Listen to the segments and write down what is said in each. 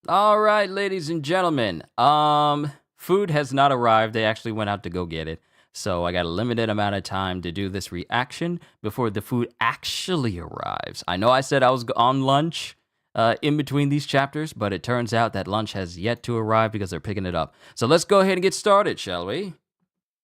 All right, ladies and gentlemen. Food has not arrived. They actually went out to go get it. So I got a limited amount of time to do this reaction before the food actually arrives. I know I said I was on lunch in between these chapters, but it turns out that lunch has yet to arrive because they're picking it up. So let's go ahead and get started, shall we?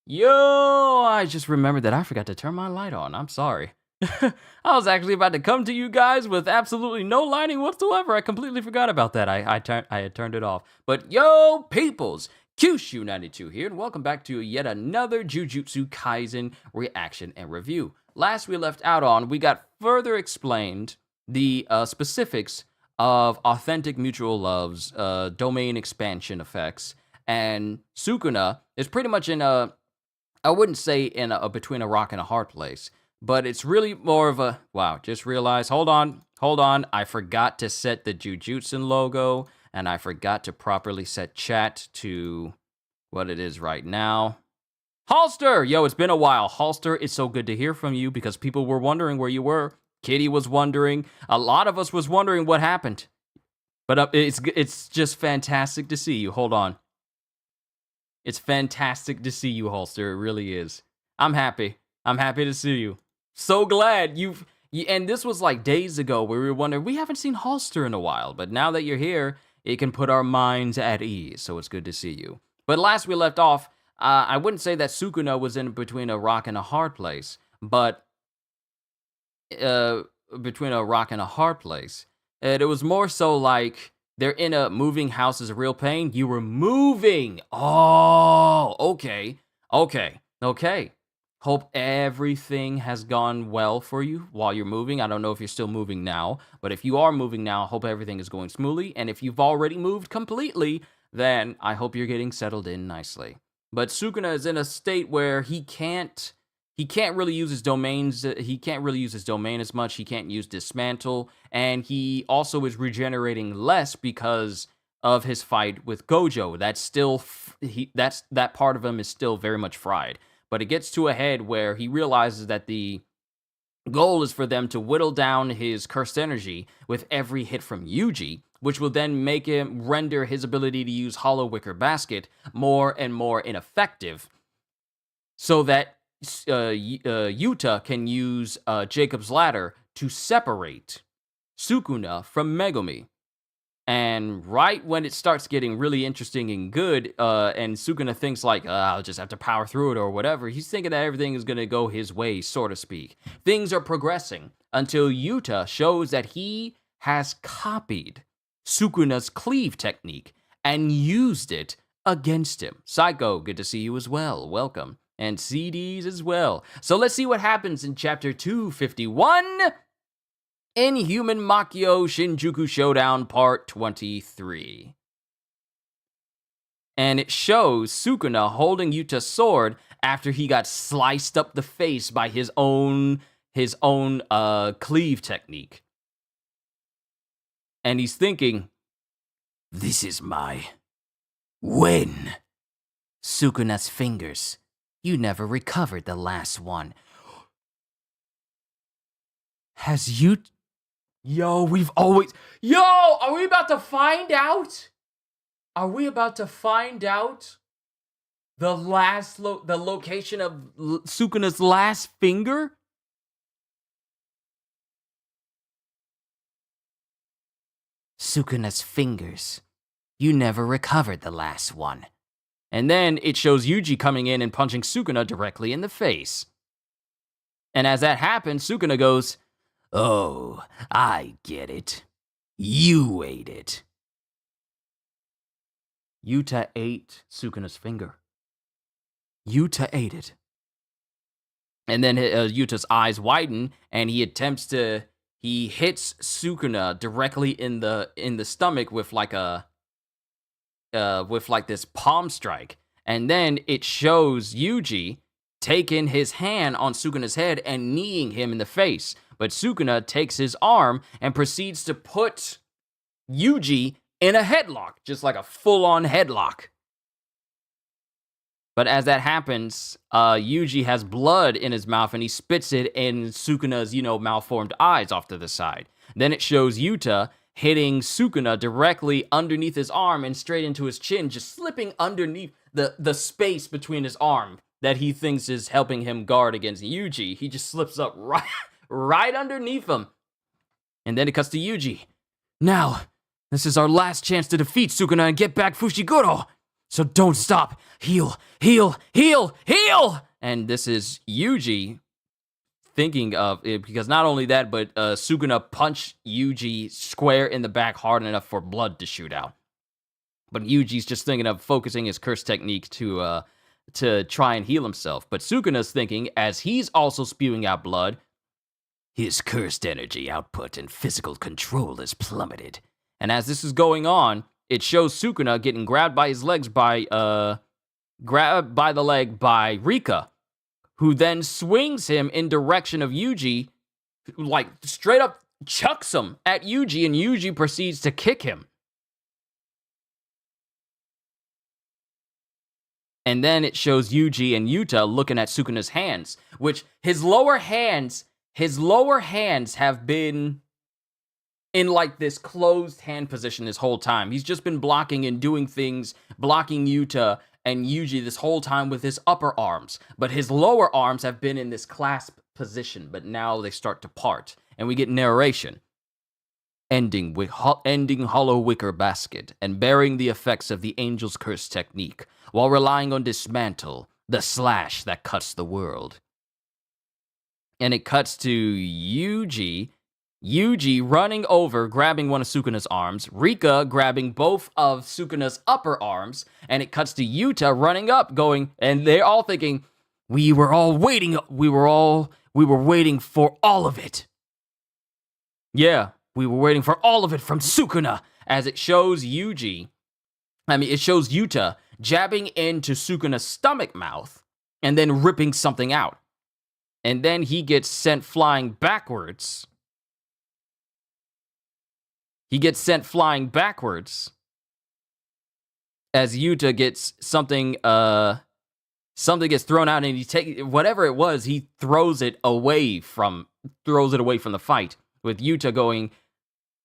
Yo, I just remembered that I forgot to turn my light on. I'm sorry. I was actually about to come to you guys with absolutely no lighting whatsoever. I completely forgot about that. I had turned it off. But yo, peoples, Kyushu92 here, and welcome back to yet another Jujutsu Kaisen reaction and review. Last we left out on, we got further explained the specifics of authentic mutual loves, domain expansion effects, and Sukuna is pretty much in a, I wouldn't say in a between a rock and a hard place, but it's really more of a, wow, just realized, hold on, I forgot to set the Jujutsu logo, and I forgot to properly set chat to what it is right now. Halster! Yo, it's been a while. Halster, it's so good to hear from you because people were wondering where you were. Kitty was wondering. A lot of us was wondering what happened. But it's just fantastic to see you. Hold on. It's fantastic to see you, Halster. It really is. I'm happy. I'm happy to see you. So glad and this was like days ago where we were wondering, we haven't seen Halster in a while, but now that you're here, it can put our minds at ease, so it's good to see you. But last we left off, I wouldn't say that Sukuna was in between a rock and a hard place, but between a rock and a hard place. It was more so like, they're in a moving house is a real pain. You were moving. Oh, okay. Hope everything has gone well for you while you're moving. I don't know if you're still moving now, but if you are moving now, hope everything is going smoothly. And if you've already moved completely, then I hope you're getting settled in nicely. But Sukuna is in a state where he can't really use his domains. He can't really use his domain as much. He can't use dismantle, and he also is regenerating less because of his fight with Gojo. That's still that part of him is still very much fried. But it gets to a head where he realizes that the goal is for them to whittle down his cursed energy with every hit from Yuji, which will then make him render his ability to use Hollow Wicker Basket more and more ineffective, so that Yuta can use Jacob's Ladder to separate Sukuna from Megumi. And right when it starts getting really interesting and good, and Sukuna thinks like, I'll just have to power through it or whatever, he's thinking that everything is going to go his way, so to speak. Things are progressing until Yuta shows that he has copied Sukuna's cleave technique and used it against him. Psycho, good to see you as well. Welcome. And CDs as well. So let's see what happens in chapter 251, Inhuman Makio Shinjuku Showdown Part 23. And it shows Sukuna holding Yuta's sword after he got sliced up the face by his own cleave technique. And he's thinking, this is my win. Sukuna's fingers. You never recovered the last one. Has you... Yo, we've always... Yo, are we about to find out? Are we about to find out the location of Sukuna's last finger? Sukuna's fingers. You never recovered the last one. And then it shows Yuji coming in and punching Sukuna directly in the face. And as that happens, Sukuna goes, oh, I get it. You ate it. Yuta ate Sukuna's finger. Yuta ate it. And then Yuta's eyes widen, and he hits Sukuna directly in the stomach with like this palm strike. And then it shows Yuji taking his hand on Sukuna's head and kneeing him in the face. But Sukuna takes his arm and proceeds to put Yuji in a headlock, just like a full-on headlock. But as that happens, Yuji has blood in his mouth and he spits it in Sukuna's, malformed eyes off to the side. Then it shows Yuta hitting Sukuna directly underneath his arm and straight into his chin, just slipping underneath the space between his arm that he thinks is helping him guard against Yuji. He just slips up right underneath him. And then it cuts to Yuji. Now, this is our last chance to defeat Sukuna and get back Fushiguro. So don't stop. Heal, heal, heal, heal! And this is Yuji thinking of it, because not only that, but Sukuna punched Yuji square in the back hard enough for blood to shoot out. But Yuji's just thinking of focusing his curse technique to try and heal himself. But Sukuna's thinking, as he's also spewing out blood, his cursed energy output and physical control has plummeted. And as this is going on, it shows Sukuna getting grabbed by his legs grabbed by the leg by Rika, who then swings him in direction of Yuji, like straight up chucks him at Yuji, and Yuji proceeds to kick him. And then it shows Yuji and Yuta looking at Sukuna's hands, which his lower hands have been in like this closed hand position this whole time. He's just been blocking and doing things, blocking Yuta and Yuji this whole time with his upper arms. But his lower arms have been in this clasp position, but now they start to part. And we get narration. Ending hollow wicker basket and bearing the effects of the angel's curse technique, while relying on dismantle, the slash that cuts the world. And it cuts to Yuji running over, grabbing one of Sukuna's arms, Rika grabbing both of Sukuna's upper arms, and it cuts to Yuta running up, going, and they're all thinking, we were waiting for all of it. Yeah, we were waiting for all of it from Sukuna, as it shows Yuta jabbing into Sukuna's stomach mouth, and then ripping something out. And then he gets sent flying backwards. As Yuta gets something gets thrown out, and whatever it was, he throws it away from the fight, with Yuta going,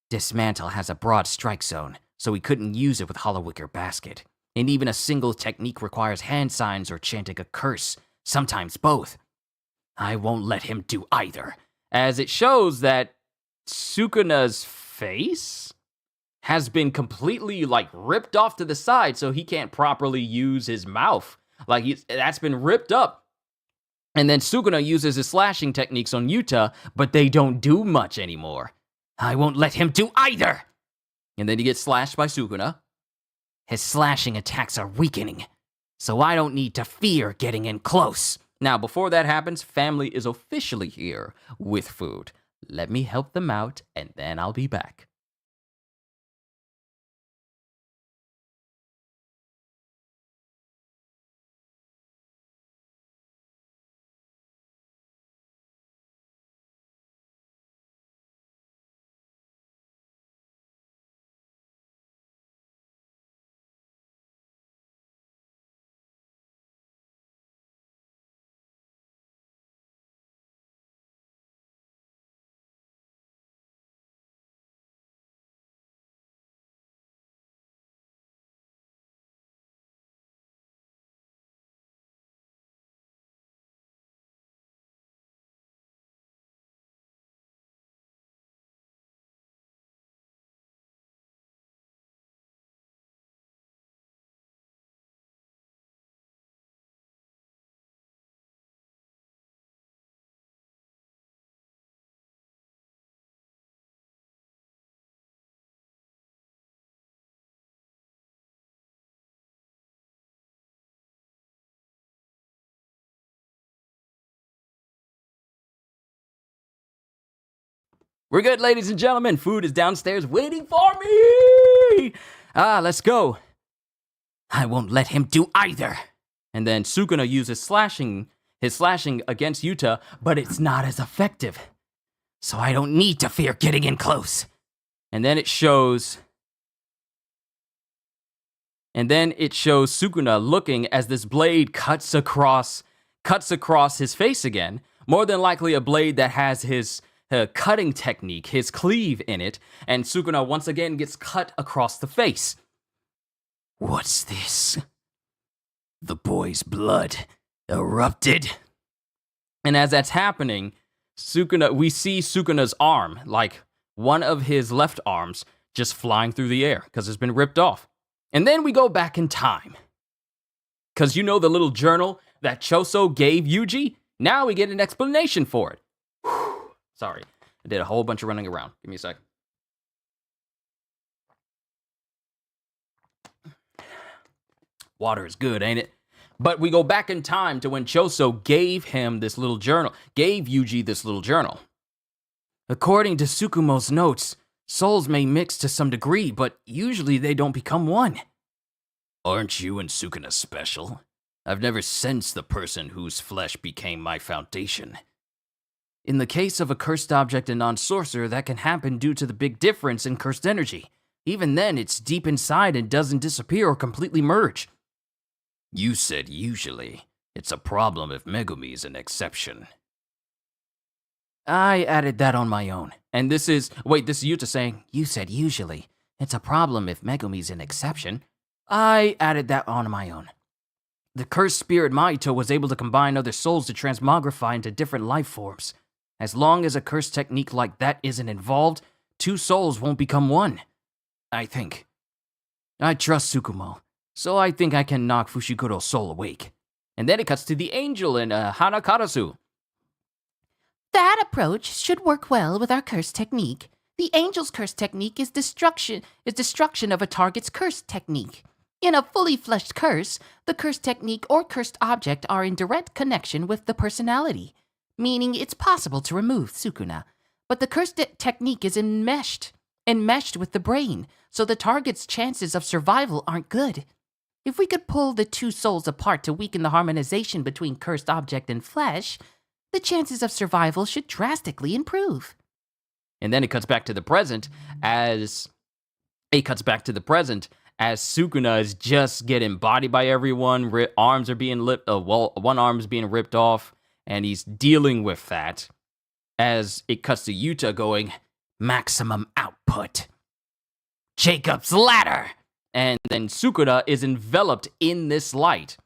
dismantle has a broad strike zone, so we couldn't use it with hollow wicker basket. And even a single technique requires hand signs or chanting a curse, sometimes both. I won't let him do either. As it shows that Sukuna's face has been completely like ripped off to the side, so he can't properly use his mouth. That's been ripped up. And then Sukuna uses his slashing techniques on Yuta, but they don't do much anymore. I won't let him do either. And then he gets slashed by Sukuna. His slashing attacks are weakening, so I don't need to fear getting in close. Now, before that happens, family is officially here with food. Let me help them out, and then I'll be back. We're good, ladies and gentlemen. Food is downstairs waiting for me. Let's go. I won't let him do either. And then Sukuna uses his slashing against Yuta, but it's not as effective. So I don't need to fear getting in close. And then it shows Sukuna looking as this blade cuts across his face again. More than likely a blade that has his cutting technique, his cleave in it, and Sukuna once again gets cut across the face. What's this? The boy's blood erupted. And as that's happening, we see Sukuna's arm, like one of his left arms, just flying through the air because it's been ripped off. And then we go back in time. Because you know the little journal that Choso gave Yuji? Now we get an explanation for it. Whew. Sorry, I did a whole bunch of running around. Give me a sec. Water is good, ain't it? But we go back in time to when Choso gave him this little journal, gave Yuji this little journal. According to Tsukumo's notes, souls may mix to some degree, but usually they don't become one. Aren't you and Sukuna special? I've never sensed the person whose flesh became my foundation. In the case of a cursed object and non-sorcerer, that can happen due to the big difference in cursed energy. Even then, it's deep inside and doesn't disappear or completely merge. You said usually. It's a problem if Megumi's an exception. I added that on my own. And this is Yuta saying, you said usually. It's a problem if Megumi's an exception. I added that on my own. The cursed spirit Maito was able to combine other souls to transmogrify into different life forms. As long as a cursed technique like that isn't involved, two souls won't become one. I think. I trust Tsukumo, so I think I can knock Fushiguro's soul awake. And then it cuts to the angel in Hanakarasu. That approach should work well with our curse technique. The angel's curse technique is destruction of a target's curse technique. In a fully fleshed curse, the curse technique or cursed object are in direct connection with the personality, meaning it's possible to remove Sukuna. But the curse technique is enmeshed with the brain, so the target's chances of survival aren't good. If we could pull the two souls apart to weaken the harmonization between cursed object and flesh, the chances of survival should drastically improve. And then it cuts back to the present as Sukuna is just getting bodied by everyone. Arms are being one arm's being ripped off, and he's dealing with that. As it cuts to Yuta going, maximum output. Jacob's ladder. And then Sukuna is enveloped in this light.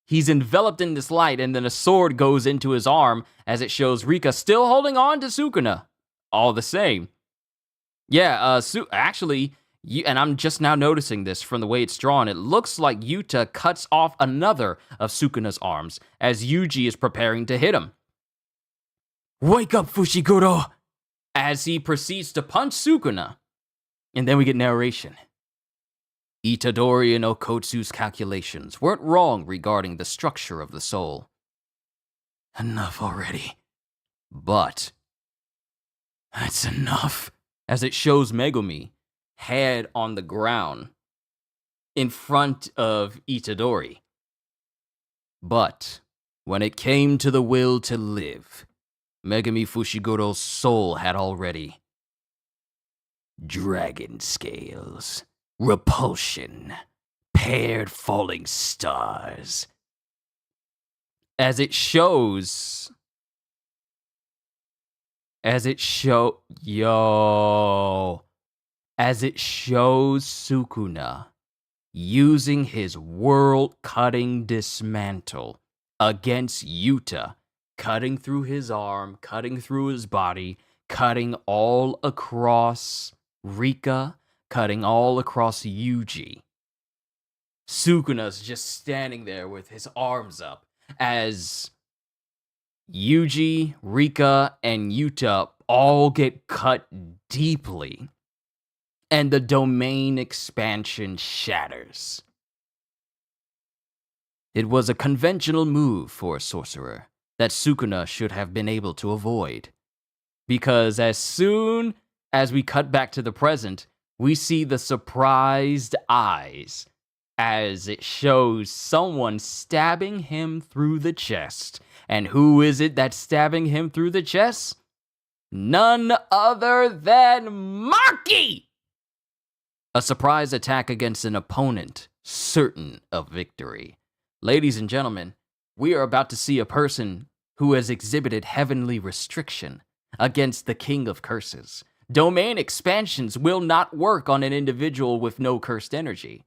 He's enveloped in this light, and then a sword goes into his arm as it shows Rika still holding on to Sukuna. All the same. Yeah, and I'm just now noticing this from the way it's drawn. It looks like Yuta cuts off another of Sukuna's arms as Yuji is preparing to hit him. Wake up, Fushiguro! As he proceeds to punch Sukuna. And then we get narration. Itadori and Okotsu's calculations weren't wrong regarding the structure of the soul. Enough already. But that's enough. As it shows Megumi, head on the ground, in front of Itadori. But when it came to the will to live, Megumi Fushiguro's soul had already dragon scales, repulsion, paired falling stars. As it shows Sukuna using his world-cutting dismantle against Yuta, cutting through his arm, cutting through his body, cutting all across Rika, cutting all across Yuji. Sukuna's just standing there with his arms up as Yuji, Rika, and Yuta all get cut deeply, and the domain expansion shatters. It was a conventional move for a sorcerer that Sukuna should have been able to avoid, because as soon as we cut back to the present, we see the surprised eyes as it shows someone stabbing him through the chest. And who is it that's stabbing him through the chest? None other than Maki! A surprise attack against an opponent, certain of victory. Ladies and gentlemen, we are about to see a person who has exhibited heavenly restriction against the king of curses. Domain expansions will not work on an individual with no cursed energy.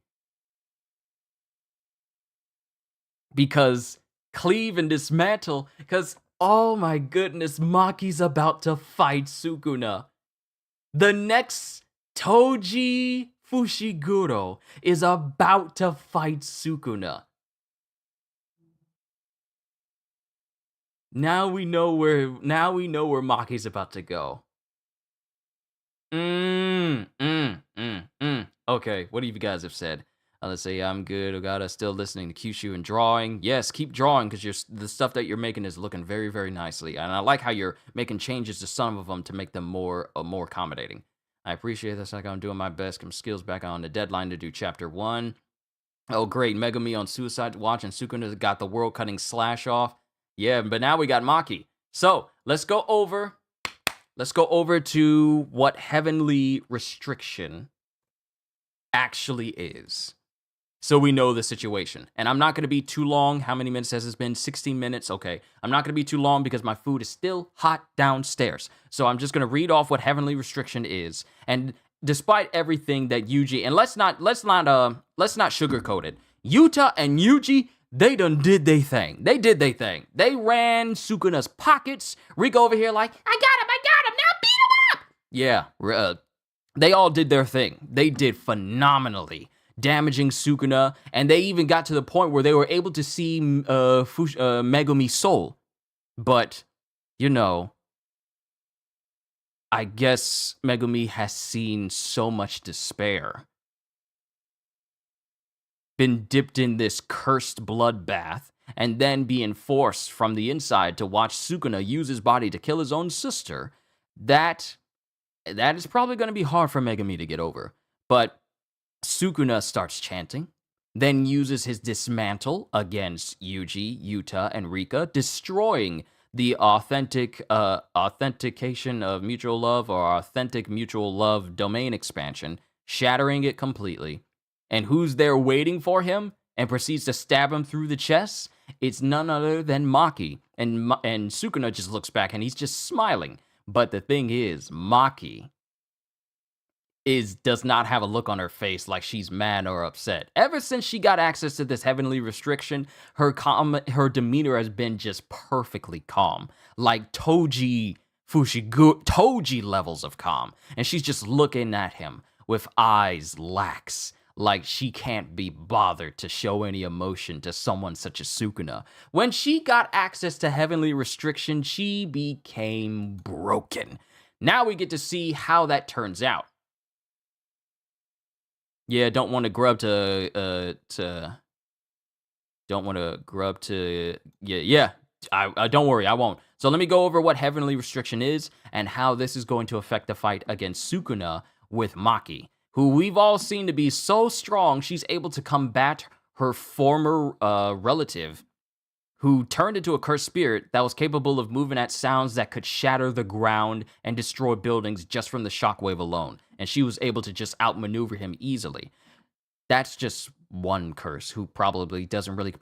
Because cleave and dismantle, because, oh my goodness, Maki's about to fight Sukuna. The next Toji Fushiguro is about to fight Sukuna. Now we know where Maki's about to go. Okay, what do you guys have said? Let's say I'm good. Ogata still listening to Kyushu and drawing. Yes, keep drawing because the stuff that you're making is looking very, very nicely. And I like how you're making changes to some of them to make them more accommodating. I appreciate this. Like I'm doing my best. Some skills back on the deadline to do chapter 1. Oh, great. Megami on Suicide Watch and Sukuna got the world cutting slash off. Yeah, but now we got Maki. So let's go over to what heavenly restriction actually is. So we know the situation. And I'm not going to be too long. How many minutes has this been? 16 minutes? Okay. I'm not going to be too long because my food is still hot downstairs. So I'm just going to read off what heavenly restriction is. And despite everything that Yuji, and let's not sugarcoat it. Yuta and Yuji, they done did they thing. They did they thing. They ran Sukuna's pockets. Rika over here like, I got him, now beat him up! Yeah, they all did their thing. They did phenomenally, damaging Sukuna, and they even got to the point where they were able to see Megumi's soul. But, you know, I guess Megumi has seen so much despair, been dipped in this cursed bloodbath, and then being forced from the inside to watch Sukuna use his body to kill his own sister, that is probably going to be hard for Megumi to get over. But Sukuna starts chanting, then uses his dismantle against Yuji, Yuta, and Rika, destroying the authentication of mutual love or authentic mutual love domain expansion, shattering it completely. And who's there waiting for him and proceeds to stab him through the chest? It's none other than Maki. And Sukuna just looks back and he's just smiling. But the thing is, Maki does not have a look on her face like she's mad or upset. Ever since she got access to this heavenly restriction, her demeanor has been just perfectly calm. Like Toji levels of calm. And she's just looking at him with eyes lax, like she can't be bothered to show any emotion to someone such as Sukuna. When she got access to heavenly restriction, she became broken. Now we get to see how that turns out. Yeah, don't want to grub to yeah. I don't worry, I won't. So let me go over what heavenly restriction is and how this is going to affect the fight against Sukuna with Maki, who we've all seen to be so strong she's able to combat her former relative, who turned into a cursed spirit that was capable of moving at sounds that could shatter the ground and destroy buildings just from the shockwave alone. And she was able to just outmaneuver him easily. That's just one curse who probably doesn't really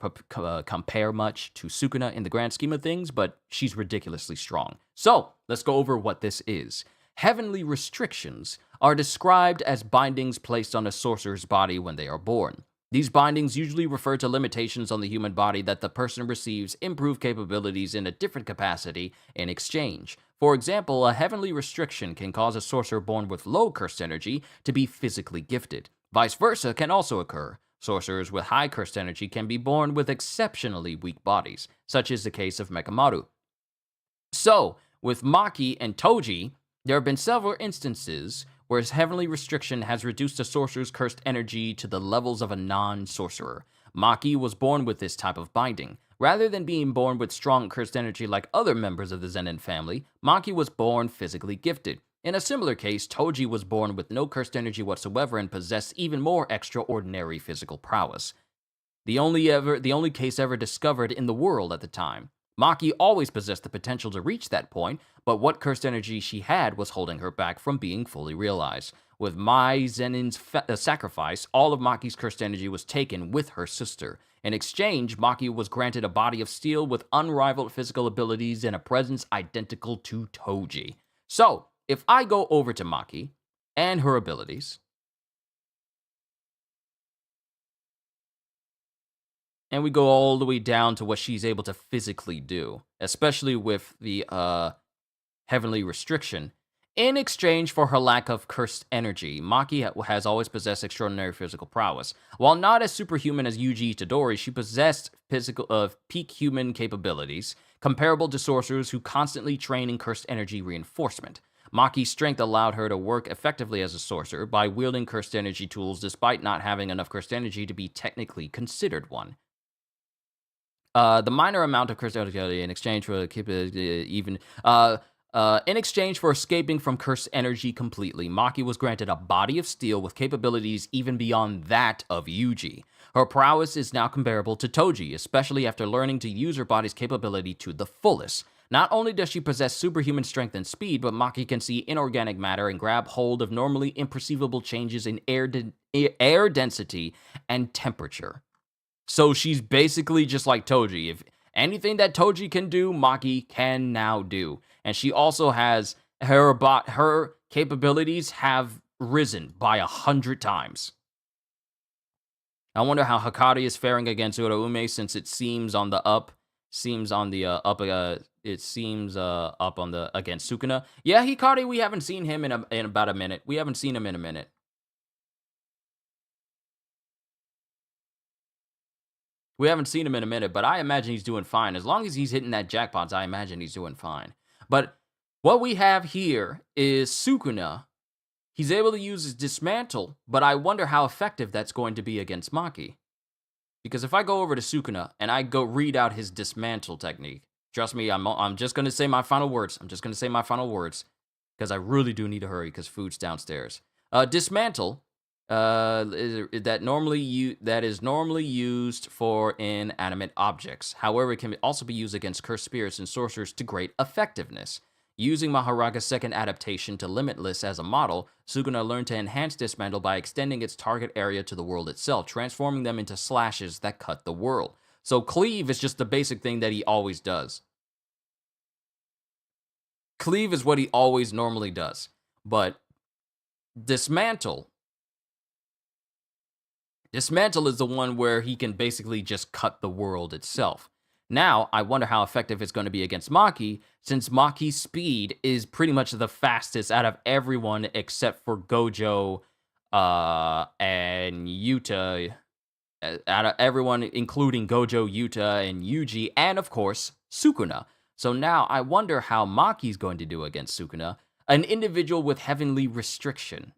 compare much to Sukuna in the grand scheme of things, but she's ridiculously strong. So let's go over what this is. Heavenly restrictions are described as bindings placed on a sorcerer's body when they are born. These bindings usually refer to limitations on the human body that the person receives improved capabilities in a different capacity in exchange. For example, a heavenly restriction can cause a sorcerer born with low cursed energy to be physically gifted. Vice versa can also occur. Sorcerers with high cursed energy can be born with exceptionally weak bodies, such as the case of Mekamaru. So, with Maki and Toji, there have been several instances where heavenly restriction has reduced a sorcerer's cursed energy to the levels of a non-sorcerer. Maki was born with this type of binding. Rather than being born with strong cursed energy like other members of the Zenin family, Maki was born physically gifted. In a similar case, Toji was born with no cursed energy whatsoever and possessed even more extraordinary physical prowess. The only case ever discovered in the world at the time. Maki always possessed the potential to reach that point, but what cursed energy she had was holding her back from being fully realized. With Mai Zenin's sacrifice, all of Maki's cursed energy was taken with her sister. In exchange, Maki was granted a body of steel with unrivaled physical abilities and a presence identical to Toji. So, if I go over to Maki and her abilities, and we go all the way down to what she's able to physically do, especially with the heavenly restriction. In exchange for her lack of cursed energy, Maki has always possessed extraordinary physical prowess. While not as superhuman as Yuji Itadori, she possessed peak human capabilities, comparable to sorcerers who constantly train in cursed energy reinforcement. Maki's strength allowed her to work effectively as a sorcerer by wielding cursed energy tools despite not having enough cursed energy to be technically considered one. The minor amount of cursed energy in exchange for in exchange for escaping from cursed energy completely, Maki was granted a body of steel with capabilities even beyond that of Yuji. Her prowess is now comparable to Toji, especially after learning to use her body's capability to the fullest. Not only does she possess superhuman strength and speed, but Maki can see inorganic matter and grab hold of normally imperceivable changes in air density and temperature. So she's basically just like Toji. If anything that Toji can do, Maki can now do. And she also has her capabilities have risen by 100 times. I wonder how Hakari is faring against Uraume since it seems on the up. Seems on the up. It seems up on the against Sukuna. Yeah, Hikari. We haven't seen him in about a minute. We haven't seen him in a minute. We haven't seen him in a minute, but I imagine he's doing fine. As long as he's hitting that jackpots, I imagine he's doing fine. But what we have here is Sukuna. He's able to use his dismantle, but I wonder how effective that's going to be against Maki. Because if I go over to Sukuna and I go read out his dismantle technique, trust me, I'm just going to say my final words. I'm just going to say my final words because I really do need to hurry because food's downstairs. Dismantle. That is normally used for inanimate objects. However, it can also be used against cursed spirits and sorcerers to great effectiveness. Using Maharaga's second adaptation to Limitless as a model, Sukuna learned to enhance Dismantle by extending its target area to the world itself, transforming them into slashes that cut the world. So Cleave is just the basic thing that he always does. Cleave is what he always normally does. But Dismantle is the one where he can basically just cut the world itself. Now, I wonder how effective it's going to be against Maki, since Maki's speed is pretty much the fastest out of everyone except for Gojo and Yuta. Out of everyone, including Gojo, Yuta, and Yuji, and of course, Sukuna. So now, I wonder how Maki's going to do against Sukuna, an individual with heavenly restriction.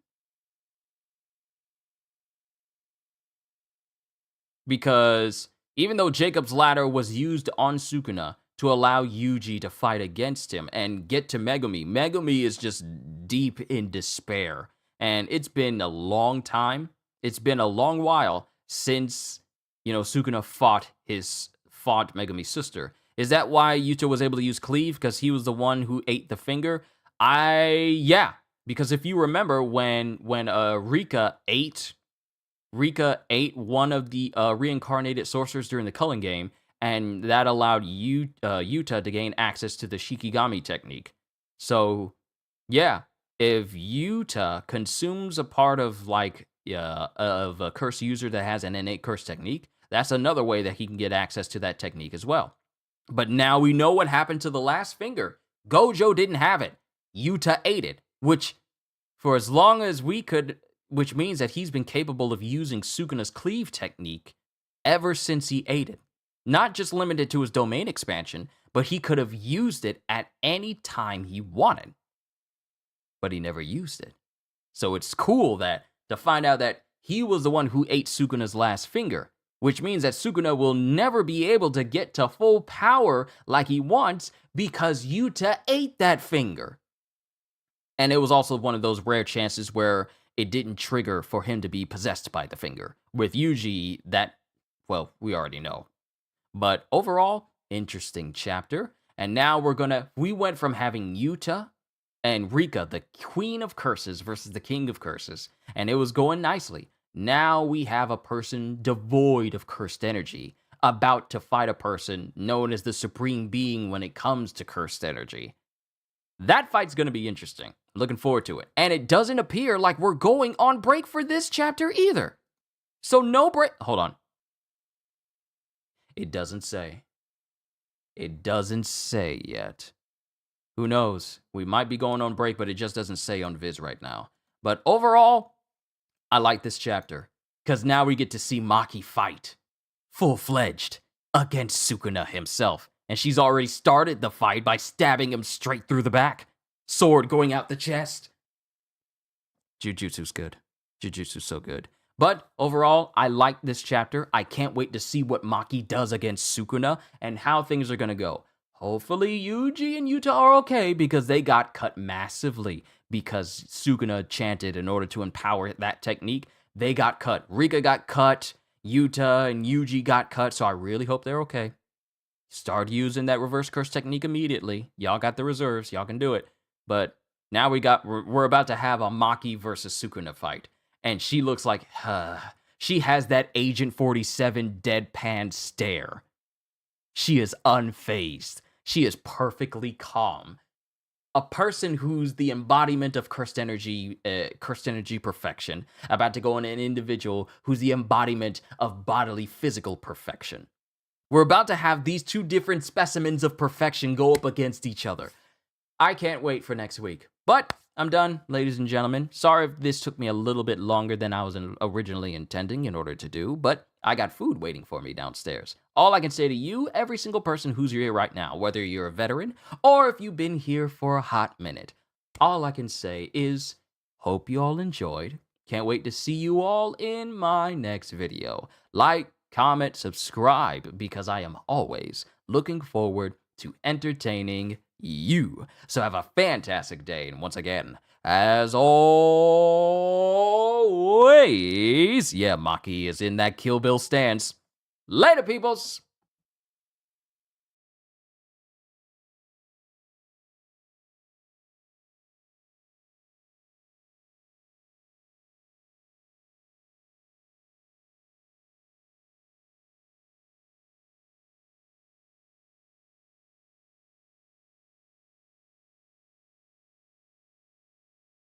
Because even though Jacob's Ladder was used on Sukuna to allow Yuji to fight against him and get to Megumi, Megumi is just deep in despair. And it's been a long time. It's been a long while since, Sukuna fought Megumi's sister. Is that why Yuta was able to use Cleave? Because he was the one who ate the finger? Yeah. Because if you remember when Rika ate one of the reincarnated sorcerers during the culling game, and that allowed Yuta to gain access to the Shikigami technique. So, yeah, if Yuta consumes a part of of a curse user that has an innate curse technique, that's another way that he can get access to that technique as well. But now we know what happened to the last finger. Gojo didn't have it. Yuta ate it, which, for as long as we could... which means that he's been capable of using Sukuna's Cleave technique ever since he ate it. Not just limited to his domain expansion, but he could have used it at any time he wanted. But he never used it. So it's cool to find out that he was the one who ate Sukuna's last finger, which means that Sukuna will never be able to get to full power like he wants because Yuta ate that finger. And it was also one of those rare chances where it didn't trigger for him to be possessed by the finger. With Yuji, we already know. But overall, interesting chapter. And now we went from having Yuta and Rika, the queen of curses versus the king of curses, and it was going nicely. Now we have a person devoid of cursed energy about to fight a person known as the supreme being when it comes to cursed energy. That fight's going to be interesting. Looking forward to it. And it doesn't appear like we're going on break for this chapter either. So no break. Hold on. It doesn't say. It doesn't say yet. Who knows? We might be going on break, but it just doesn't say on Viz right now. But overall, I like this chapter. Because now we get to see Maki fight. Full-fledged. Against Sukuna himself. And she's already started the fight by stabbing him straight through the back. Sword going out the chest. Jujutsu's good. Jujutsu's so good. But overall, I like this chapter. I can't wait to see what Maki does against Sukuna and how things are going to go. Hopefully Yuji and Yuta are okay because they got cut massively because Sukuna chanted in order to empower that technique. They got cut. Rika got cut. Yuta and Yuji got cut. So I really hope they're okay. Start using that reverse curse technique immediately. Y'all got the reserves. Y'all can do it. But now we're about to have a Maki versus Sukuna fight. And she looks like, she has that Agent 47 deadpan stare. She is unfazed. She is perfectly calm. A person who's the embodiment of cursed energy perfection, about to go on an individual who's the embodiment of bodily physical perfection. We're about to have these two different specimens of perfection go up against each other. I can't wait for next week. But I'm done, ladies and gentlemen. Sorry if this took me a little bit longer than I was originally intending in order to do, but I got food waiting for me downstairs. All I can say to you, every single person who's here right now, whether you're a veteran or if you've been here for a hot minute, all I can say is, hope you all enjoyed. Can't wait to see you all in my next video. Like, comment, subscribe, because I am always looking forward to entertaining you. So have a fantastic day, and once again, as always, yeah, Maki is in that Kill Bill stance. Later, peoples!